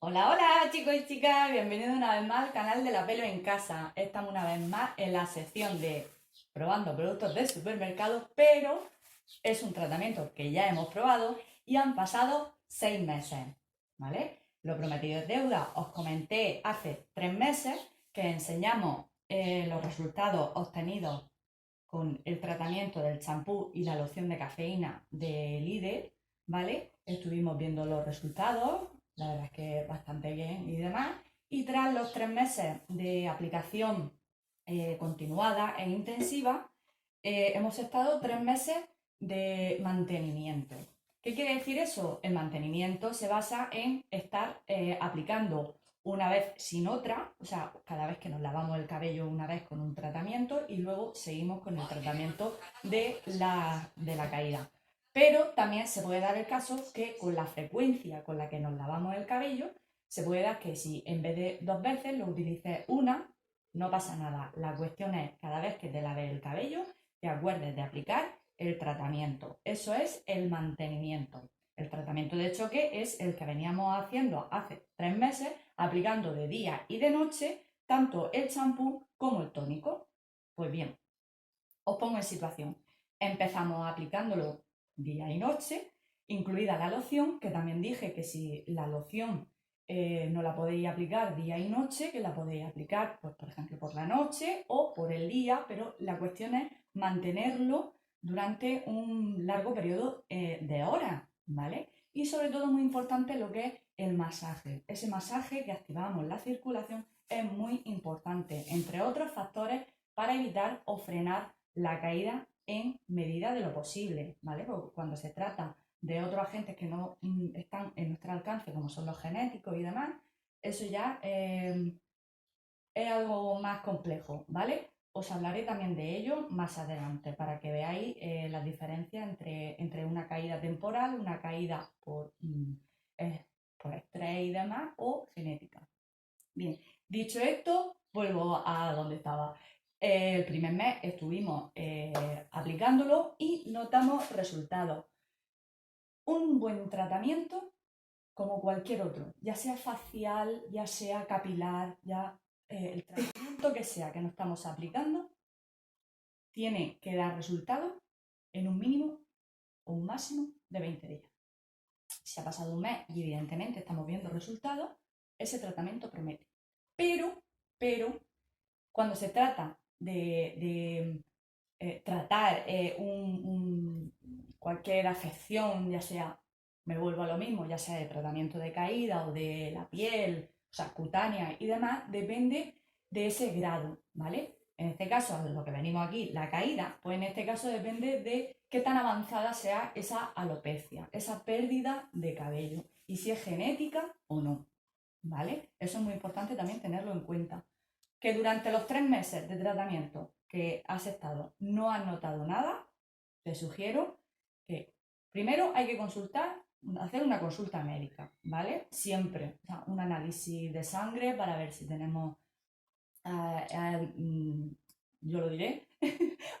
Hola, hola chicos y chicas, bienvenidos una vez más al canal de La Pelo en Casa. Estamos una vez más en la sección de probando productos de supermercado, pero es un tratamiento que ya hemos probado y han pasado 6 meses, ¿vale? Lo prometido es deuda. Os comenté hace 3 meses que enseñamos los resultados obtenidos con el tratamiento del champú y la loción de cafeína de Lidl, ¿vale? Estuvimos viendo los resultados, la verdad es que bastante bien y demás. Y tras los 3 meses de aplicación continuada e intensiva, hemos estado 3 meses de mantenimiento. ¿Qué quiere decir eso? El mantenimiento se basa en estar aplicando una vez sin otra, o sea, cada vez que nos lavamos el cabello una vez con un tratamiento y luego seguimos con el tratamiento de la caída. Pero también se puede dar el caso que con la frecuencia con la que nos lavamos el cabello, se puede dar que si en vez de 2 veces lo utilices una, no pasa nada. La cuestión es cada vez que te laves el cabello, te acuerdes de aplicar el tratamiento. Eso es el mantenimiento. El tratamiento de choque es el que veníamos haciendo hace 3 meses, aplicando de día y de noche tanto el champú como el tónico. Pues bien, os pongo en situación. Empezamos aplicándolo día y noche, incluida la loción, que también dije que si la loción no la podéis aplicar día y noche, que la podéis aplicar, pues, por ejemplo, por la noche o por el día, pero la cuestión es mantenerlo durante un largo periodo de horas, ¿vale? Y sobre todo muy importante lo que es el masaje. Ese masaje que activamos la circulación es muy importante, entre otros factores, para evitar o frenar la caída en medida de lo posible, ¿vale? Porque cuando se trata de otros agentes que no están en nuestro alcance, como son los genéticos y demás, eso ya es algo más complejo, ¿vale? Os hablaré también de ello más adelante para que veáis las diferencias entre una caída temporal, una caída por estrés y demás, o genética. Bien, dicho esto, vuelvo a donde estaba. El primer mes estuvimos aplicándolo y notamos resultados. Un buen tratamiento como cualquier otro, ya sea facial, ya sea capilar, ya el tratamiento que sea que nos estamos aplicando, tiene que dar resultados en un mínimo o un máximo de 20 días. Si ha pasado un mes y evidentemente estamos viendo resultados, ese tratamiento promete. Pero, cuando se trata de tratar cualquier afección, ya sea, me vuelvo a lo mismo, ya sea de tratamiento de caída o de la piel, o sea, cutánea y demás, depende de ese grado, ¿vale? En este caso, lo que venimos aquí, la caída, pues en este caso depende de qué tan avanzada sea esa alopecia, esa pérdida de cabello, y si es genética o no, ¿vale? Eso es muy importante también tenerlo en cuenta. Que durante los 3 meses de tratamiento que has estado no has notado nada, te sugiero que primero hay que hacer una consulta médica, ¿vale? Siempre, o sea, un análisis de sangre para ver si tenemos, eh, eh, mm, yo lo diré,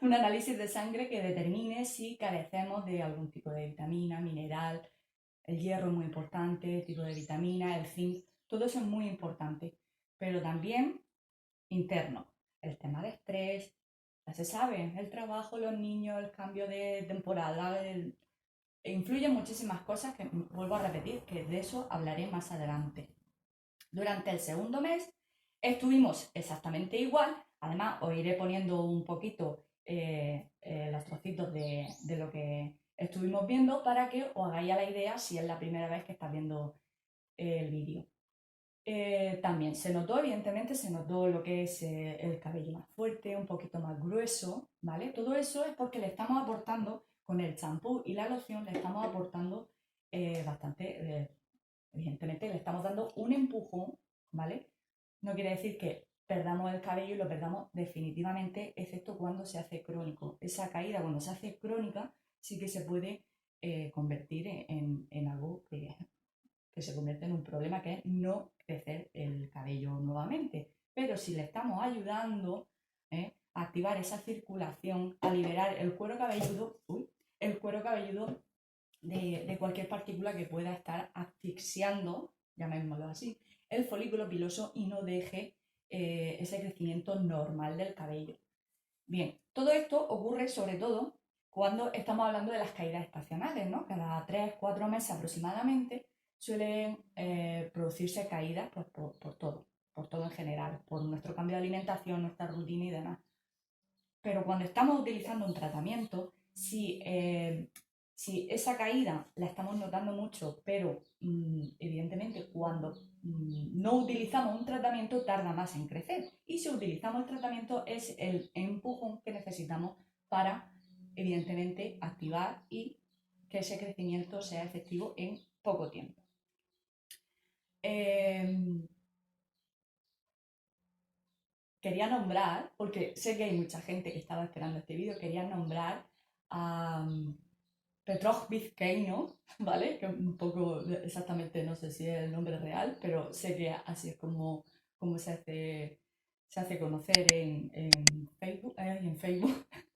un análisis de sangre que determine si carecemos de algún tipo de vitamina, mineral, el hierro es muy importante, el tipo de vitamina, el zinc, todo eso es muy importante, pero también interno. El tema de estrés, ya se sabe, el trabajo, los niños, el cambio de temporada, influyen muchísimas cosas que vuelvo a repetir, que de eso hablaré más adelante. Durante el segundo mes estuvimos exactamente igual, además os iré poniendo un poquito los trocitos de lo que estuvimos viendo para que os hagáis a la idea si es la primera vez que estás viendo el vídeo. También se notó, evidentemente, se notó lo que es el cabello más fuerte, un poquito más grueso, ¿vale? Todo eso es porque le estamos aportando, con el champú y la loción, le estamos aportando bastante, evidentemente, le estamos dando un empujón, ¿vale? No quiere decir que perdamos el cabello y lo perdamos definitivamente, excepto cuando se hace crónico. Esa caída, cuando se hace crónica, sí que se puede convertir en algo que se convierte en un problema, que es no crecer el cabello nuevamente. Pero si le estamos ayudando a activar esa circulación, a liberar el cuero cabelludo de cualquier partícula que pueda estar asfixiando, llamémoslo así, el folículo piloso y no deje ese crecimiento normal del cabello. Bien, todo esto ocurre sobre todo cuando estamos hablando de las caídas estacionales, ¿no? Cada 3-4 meses aproximadamente suelen producirse caídas pues, por todo en general, por nuestro cambio de alimentación, nuestra rutina y demás. Pero cuando estamos utilizando un tratamiento, si esa caída la estamos notando mucho, pero evidentemente cuando no utilizamos un tratamiento tarda más en crecer. Y si utilizamos el tratamiento es el empujón que necesitamos para, evidentemente, activar y que ese crecimiento sea efectivo en poco tiempo. Quería nombrar, porque sé que hay mucha gente que estaba esperando este vídeo, quería nombrar a Petrov Vizcaíno, ¿vale? Que un poco, exactamente no sé si es el nombre real, pero sé que así es como se hace conocer en Facebook,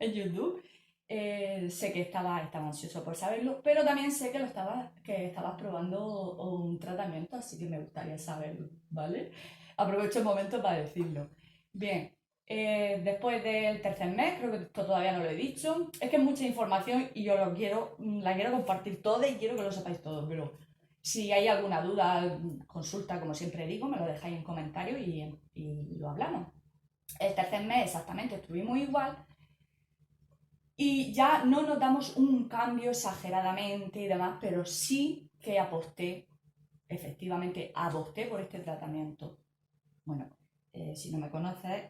en YouTube. Sé que estaba ansioso por saberlo, pero también sé que estabas probando un tratamiento, así que me gustaría saberlo, ¿vale? Aprovecho el momento para decirlo. Bien, después del tercer mes, creo que esto todavía no lo he dicho, es que es mucha información y yo la quiero compartir toda y quiero que lo sepáis todo, pero si hay alguna duda, consulta, como siempre digo, me lo dejáis en comentarios y lo hablamos. El tercer mes exactamente estuvimos igual y ya no notamos un cambio exageradamente y demás, pero sí que efectivamente aposté por este tratamiento. Bueno, si no me conoces,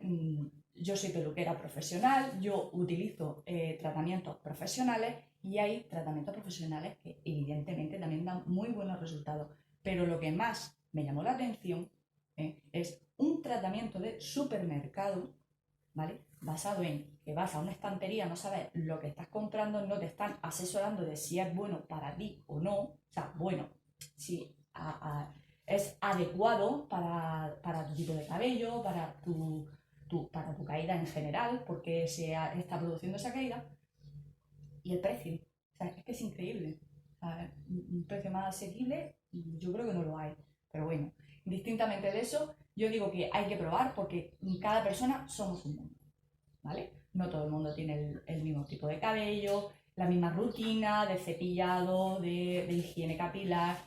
yo soy peluquera profesional, yo utilizo tratamientos profesionales y hay tratamientos profesionales que evidentemente también dan muy buenos resultados. Pero lo que más me llamó la atención es un tratamiento de supermercado, ¿vale? Basado en que vas a una estantería, no sabes lo que estás comprando, no te están asesorando de si es bueno para ti o no. O sea, bueno, si es adecuado para tu tipo de cabello, para tu caída en general, porque está produciendo esa caída. Y el precio, o sea, es que es increíble. O sea, un precio más asequible, yo creo que no lo hay. Pero bueno, indistintamente de eso, yo digo que hay que probar porque cada persona somos un mundo, ¿vale? No todo el mundo tiene el mismo tipo de cabello, la misma rutina de cepillado, de higiene capilar.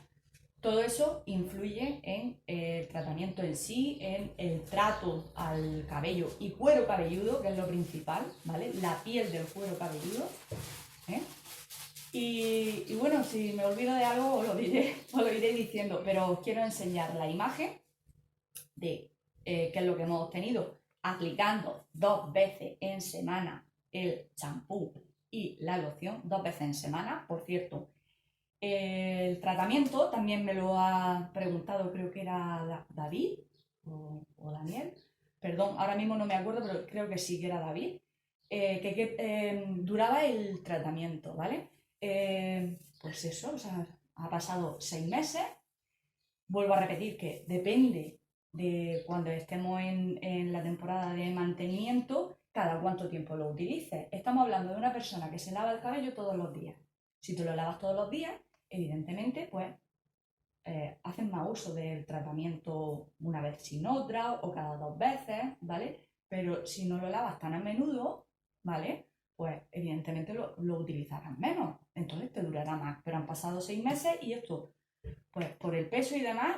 Todo eso influye en el tratamiento en sí, en el trato al cabello y cuero cabelludo, que es lo principal, ¿vale? La piel del cuero cabelludo. ¿eh? Y bueno, si me olvido de algo os lo iré diciendo, pero os quiero enseñar la imagen de qué es lo que hemos obtenido aplicando 2 veces en semana el champú y la loción, 2 veces en semana. Por cierto, el tratamiento también me lo ha preguntado, creo que era David o Daniel, perdón, ahora mismo no me acuerdo, pero creo que sí que era David, que duraba el tratamiento, ¿vale? Pues eso, o sea, ha pasado 6 meses. Vuelvo a repetir que depende de cuando estemos en la temporada de mantenimiento, cada cuánto tiempo lo utilices. Estamos hablando de una persona que se lava el cabello todos los días. Si tú lo lavas todos los días, evidentemente, pues haces más uso del tratamiento una vez sin otra o cada 2 veces, ¿vale? Pero si no lo lavas tan a menudo, ¿vale? Pues evidentemente lo utilizarás menos, entonces te durará más. Pero han pasado 6 meses y esto, pues por el peso y demás,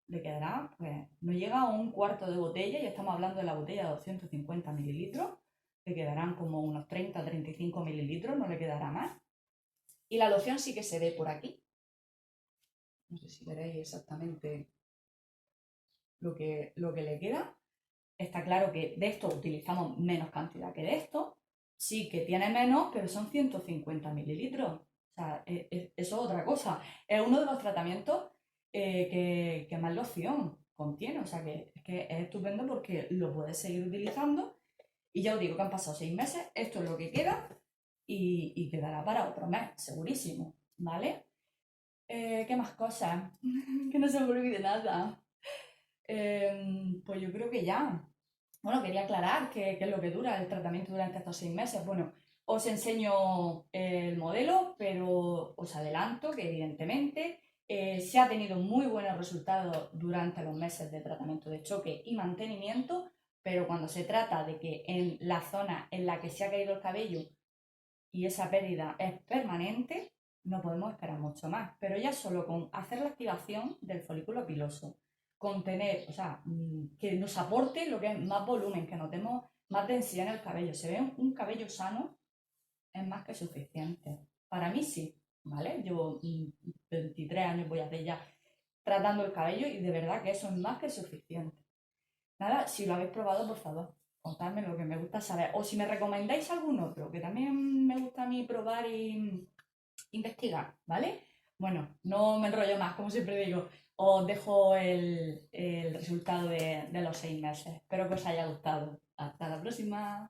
le quedará, pues no llega a un cuarto de botella, y estamos hablando de la botella de 250 mililitros, le quedarán como unos 30-35 mililitros, no le quedará más. Y la loción sí que se ve por aquí. No sé si veréis exactamente lo que le queda. Está claro que de esto utilizamos menos cantidad que de esto. Sí que tiene menos, pero son 150 mililitros. O sea, eso es otra cosa. Es uno de los tratamientos que más loción contiene. O sea, que es estupendo porque lo puedes seguir utilizando. Y ya os digo que han pasado 6 meses. Esto es lo que queda y quedará para otro mes, segurísimo. ¿Vale? ¿Qué más cosas? Que no se me olvide nada. Pues yo creo que ya. Bueno, quería aclarar qué es lo que dura el tratamiento durante estos 6 meses. Bueno, os enseño el modelo, pero os adelanto que evidentemente Se ha tenido muy buenos resultados durante los meses de tratamiento de choque y mantenimiento, pero cuando se trata de que en la zona en la que se ha caído el cabello y esa pérdida es permanente, no podemos esperar mucho más. Pero ya solo con hacer la activación del folículo piloso, con tener, o sea, que nos aporte lo que es más volumen, que notemos más densidad en el cabello, se ve un cabello sano, es más que suficiente. Para mí sí, ¿vale? Llevo 23 años, voy a hacer ya, tratando el cabello y de verdad que eso es más que suficiente. Nada, si lo habéis probado, por favor, contadme lo que me gusta saber. O si me recomendáis algún otro, que también me gusta a mí probar y investigar, ¿vale? Bueno, no me enrollo más, como siempre digo. Os dejo el resultado de los 6 meses. Espero que os haya gustado. Hasta la próxima.